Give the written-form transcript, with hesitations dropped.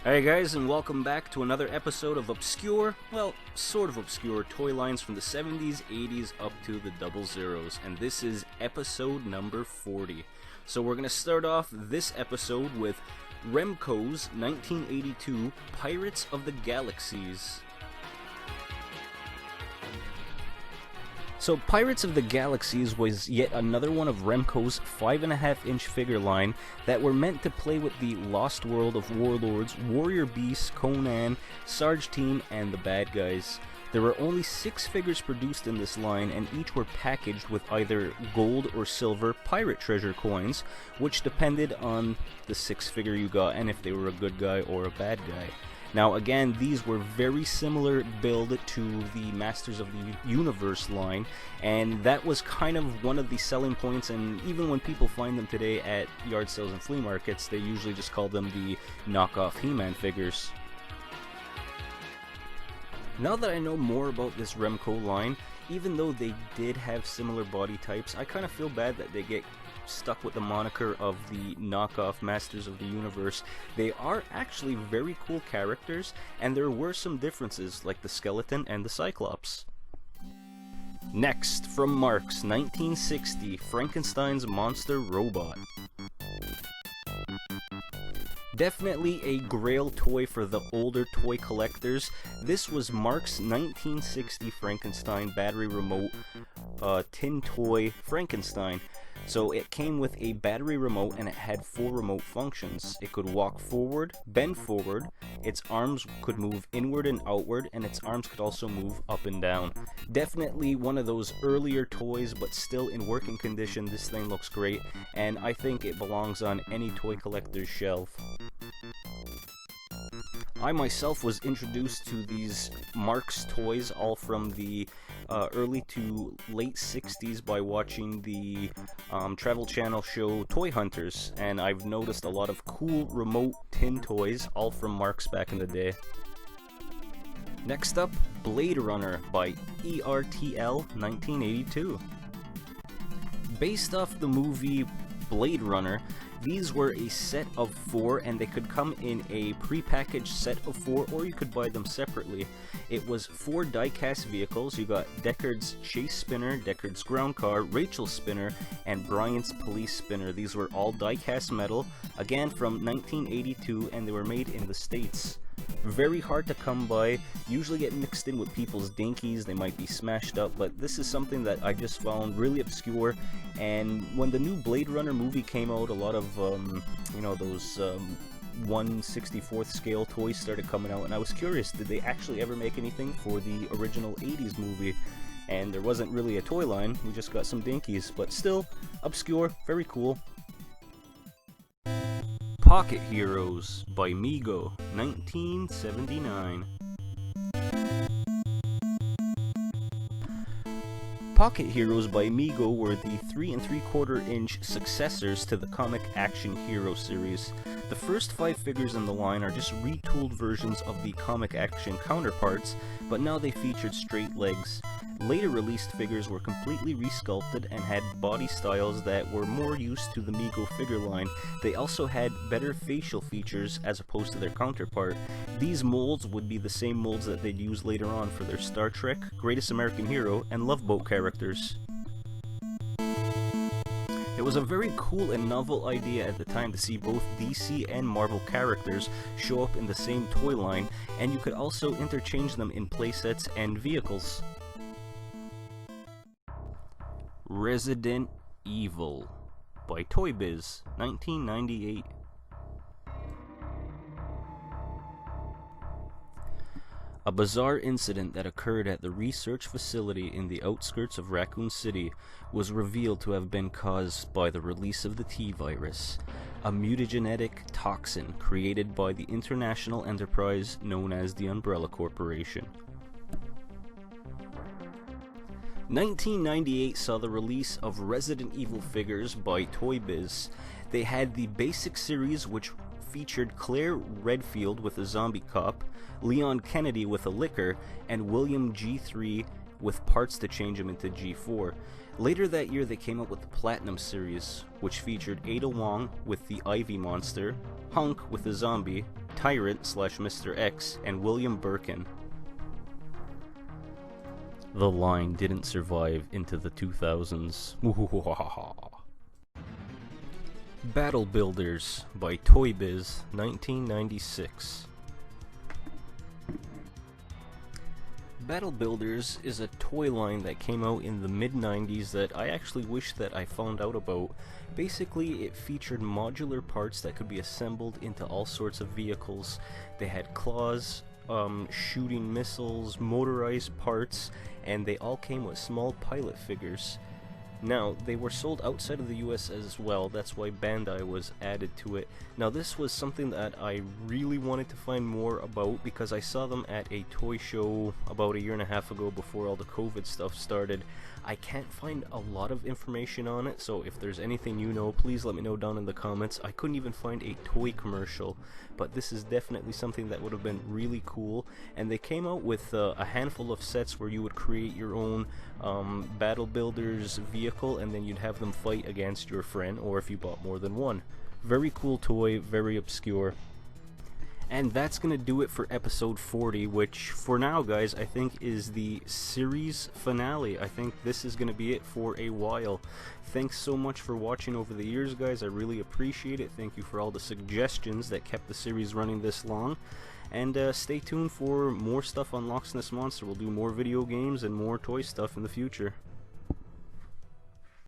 Hey guys, and welcome back to another episode of obscure, well, sort of obscure toy lines from the 70s, 80s, up to the 00s, and this is episode number 40. So we're going to start off this episode with REMCO's 1982 Pirates of the Galaxseas. So Pirates of the Galaxseas was yet another one of REMCO's 5.5-inch figure line that were meant to play with the Lost World of Warlords, Warrior Beasts, Conan, Sarge Team, and the bad guys. There were only 6 figures produced in this line, and each were packaged with either gold or silver pirate treasure coins, which depended on the 6th figure you got and if they were a good guy or a bad guy. Now again, these were very similar build to the Masters of the Universe line, and that was kind of one of the selling points, and even when people find them today at yard sales and flea markets, they usually just call them the knockoff He-Man figures. Now that I know more about this REMCO line, even though they did have similar body types, I kind of feel bad that they get stuck with the moniker of the knockoff Masters of the Universe. They are actually very cool characters, and there were some differences, like the skeleton and the Cyclops. Next, from MARX, 1960, Frankenstein's Monster Robot. Definitely a grail toy for the older toy collectors. This was MARX 1960 Frankenstein battery remote tin toy Frankenstein. So it came with a battery remote and it had 4 remote functions. It could walk forward, bend forward, its arms could move inward and outward, and its arms could also move up and down. Definitely one of those earlier toys, but still in working condition. This thing looks great, and I think it belongs on any toy collector's shelf. I myself was introduced to these MARX toys all from the early to late 60s by watching the Travel Channel show Toy Hunters, and I've noticed a lot of cool remote tin toys all from MARX back in the day. Next up, Blade Runner by ERTL 1982. Based off the movie Blade Runner, these were a set of 4, and they could come in a pre-packaged set of 4, or you could buy them separately. It was 4 die-cast vehicles. You got Deckard's Chase Spinner, Deckard's Ground Car, Rachel's Spinner, and Bryant's Police Spinner. These were all die-cast metal, again from 1982, and they were made in the States. Very hard to come by, usually get mixed in with people's dinkies, they might be smashed up, but this is something that I just found really obscure. And when the new Blade Runner movie came out, a lot of, those 1/64th scale toys started coming out, and I was curious, did they actually ever make anything for the original 80s movie? And there wasn't really a toy line, we just got some dinkies, but still, obscure, very cool. Pocket Heroes by MEGO, 1979. Pocket Heroes by MEGO were the 3 3/4-inch successors to the Comic Action Hero series. The first 5 figures in the line are just retooled versions of the Comic Action counterparts, but now they featured straight legs. Later released figures were completely resculpted and had body styles that were more used to the MEGO figure line. They also had better facial features as opposed to their counterpart. These molds would be the same molds that they'd use later on for their Star Trek, Greatest American Hero, and Love Boat characters. It was a very cool and novel idea at the time to see both DC and Marvel characters show up in the same toy line, and you could also interchange them in playsets and vehicles. Resident Evil by TOYBIZ, 1998. A bizarre incident that occurred at the research facility in the outskirts of Raccoon City was revealed to have been caused by the release of the T-virus, a mutagenetic toxin created by the international enterprise known as the Umbrella Corporation. 1998 saw the release of Resident Evil figures by TOYBIZ. They had the basic series, which featured Claire Redfield with a zombie cop, Leon Kennedy with a liquor, and William G3 with parts to change him into G4. Later that year they came up with the Platinum series, which featured Ada Wong with the Ivy Monster, Hunk with a zombie, Tyrant / Mr. X, and William Birkin. The line didn't survive into the 2000s. Battle Builders by TOYBIZ, 1996. Battle Builders is a toy line that came out in the mid-90s that I actually wish that I found out about. Basically, it featured modular parts that could be assembled into all sorts of vehicles. They had claws, shooting missiles, motorized parts, and they all came with small pilot figures. Now, they were sold outside of the US as well, that's why Bandai was added to it. Now, this was something that I really wanted to find more about because I saw them at a toy show about 1.5 years ago before all the COVID stuff started. I can't find a lot of information on it, so if there's anything you know, please let me know down in the comments. I couldn't even find a toy commercial, but this is definitely something that would have been really cool. And they came out with a handful of sets where you would create your own Battle Builders vehicle, and then you'd have them fight against your friend, or if you bought more than one. Very cool toy, very obscure. And that's going to do it for episode 40, which for now, guys, I think is the series finale. I think this is going to be it for a while. Thanks so much for watching over the years, guys. I really appreciate it. Thank you for all the suggestions that kept the series running this long. And stay tuned for more stuff on Loch, SNES Monster. We'll do more video games and more toy stuff in the future.